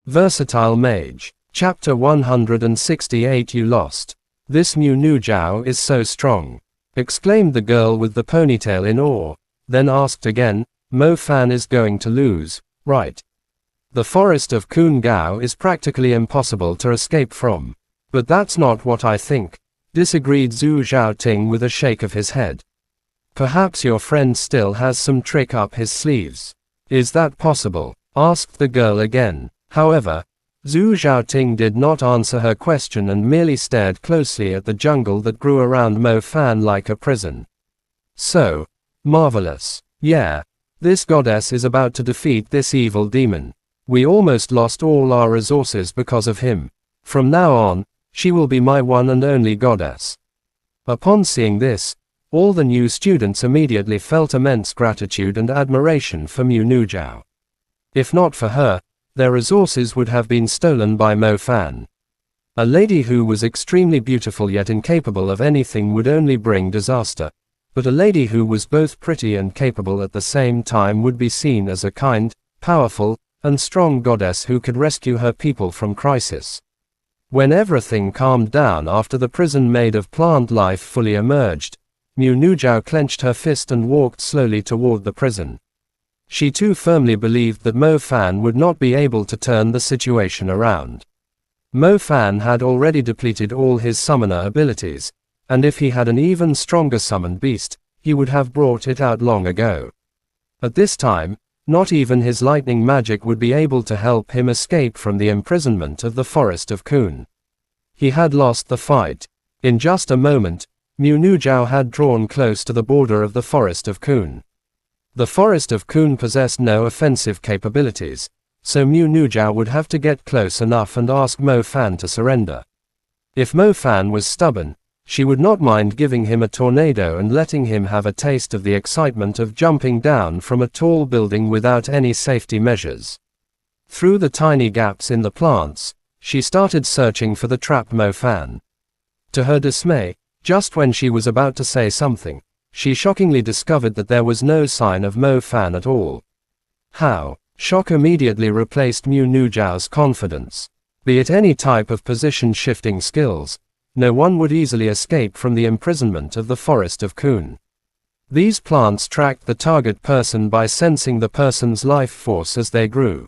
Versatile Mage. Chapter 168. You lost. This Mu Nu Jiao is so strong, exclaimed the girl with the ponytail in awe, then asked again, Mo Fan is going to lose, right? The forest of Kun Gao is practically impossible to escape from. But that's not what I think, disagreed Zhu Zhaoting with a shake of his head. Perhaps your friend still has some trick up his sleeves. Is that possible? Asked the girl again. However, Zhu Zhaoting did not answer her question and merely stared closely at the jungle that grew around Mo Fan like a prison. So marvelous. Yeah. This goddess is about to defeat this evil demon. We almost lost all our resources because of him. From now on, she will be my one and only goddess. Upon seeing this, all the new students immediately felt immense gratitude and admiration for Mu Nu Jiao. If not for her, their resources would have been stolen by Mo Fan. A lady who was extremely beautiful yet incapable of anything would only bring disaster, but a lady who was both pretty and capable at the same time would be seen as a kind, powerful, and strong goddess who could rescue her people from crisis. When everything calmed down after the prison made of plant life fully emerged, Mu Nu Jiao clenched her fist and walked slowly toward the prison. She too firmly believed that Mo Fan would not be able to turn the situation around. Mo Fan had already depleted all his summoner abilities, and if he had an even stronger summoned beast, he would have brought it out long ago. At this time, not even his lightning magic would be able to help him escape from the imprisonment of the forest of Kun. He had lost the fight. In just a moment, Mu Nu Jiao had drawn close to the border of the forest of Kun. The forest of Kun possessed no offensive capabilities, so Mu Nu Jiao would have to get close enough and ask Mo Fan to surrender. If Mo Fan was stubborn, she would not mind giving him a tornado and letting him have a taste of the excitement of jumping down from a tall building without any safety measures. Through the tiny gaps in the plants, she started searching for the trap Mo Fan. To her dismay, just when she was about to say something, she shockingly discovered that there was no sign of Mo Fan at all. How? Shock immediately replaced Mu Nu Jiao's confidence. Be it any type of position-shifting skills, no one would easily escape from the imprisonment of the forest of Kun. These plants tracked the target person by sensing the person's life force as they grew.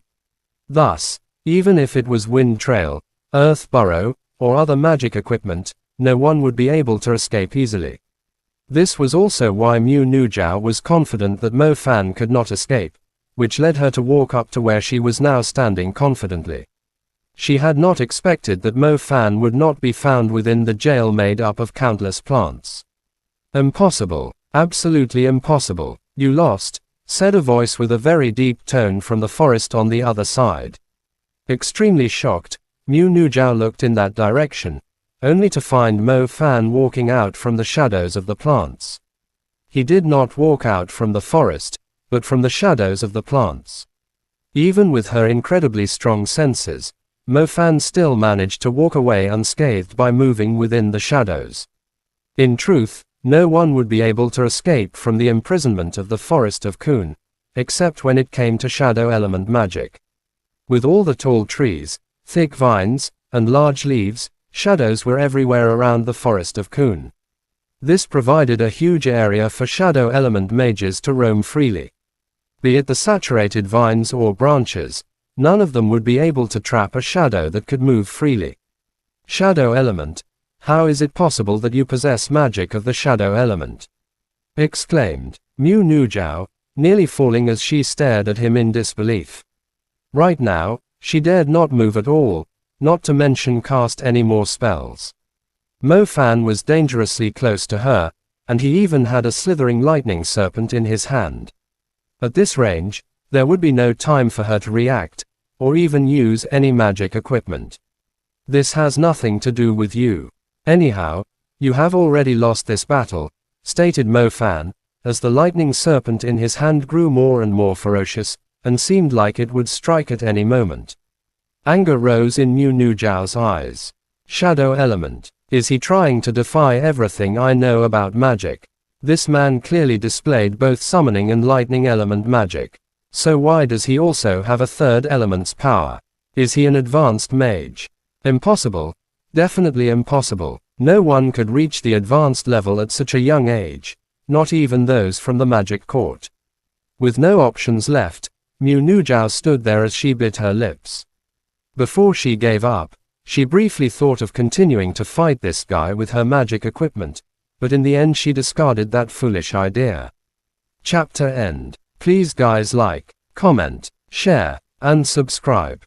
Thus, even if it was wind trail, earth burrow, or other magic equipment, no one would be able to escape easily. This was also why Mu Nu Jiao was confident that Mo Fan could not escape, which led her to walk up to where she was now standing confidently. She had not expected that Mo Fan would not be found within the jail made up of countless plants. Impossible. Absolutely impossible. You lost, said a voice with a very deep tone from the forest on the other side. Extremely shocked, Mu Nu Jiao looked in that direction, only to find Mo Fan walking out from the shadows of the plants. He did not walk out from the forest, but from the shadows of the plants. Even with her incredibly strong senses, Mo Fan still managed to walk away unscathed by moving within the shadows. In truth, no one would be able to escape from the imprisonment of the forest of Kun, except when it came to shadow element magic. With all the tall trees, thick vines, and large leaves, shadows were everywhere around the forest of Kun. This provided a huge area for shadow element mages to roam freely. Be it the saturated vines or branches, none of them would be able to trap a shadow that could move freely. Shadow element. How is it possible that you possess magic of the shadow element? Exclaimed Mu Nu Jiao, nearly falling as she stared at him in disbelief. Right now, she dared not move at all, not to mention cast any more spells. Mo Fan was dangerously close to her, and he even had a slithering lightning serpent in his hand. At this range, there would be no time for her to react, or even use any magic equipment. This has nothing to do with you. Anyhow, you have already lost this battle, stated Mo Fan, as the lightning serpent in his hand grew more and more ferocious, and seemed like it would strike at any moment. Anger rose in Mu Nu Jiao's eyes. Shadow element. Is he trying to defy everything I know about magic? This man clearly displayed both summoning and lightning element magic. So why does he also have a third element's power? Is he an advanced mage? Impossible. Definitely impossible. No one could reach the advanced level at such a young age, not even those from the magic court. With no options left, Mu Nujiao stood there as she bit her lips. Before she gave up, she briefly thought of continuing to fight this guy with her magic equipment, but in the end she discarded that foolish idea. Chapter end. Please guys like, comment, share, and subscribe.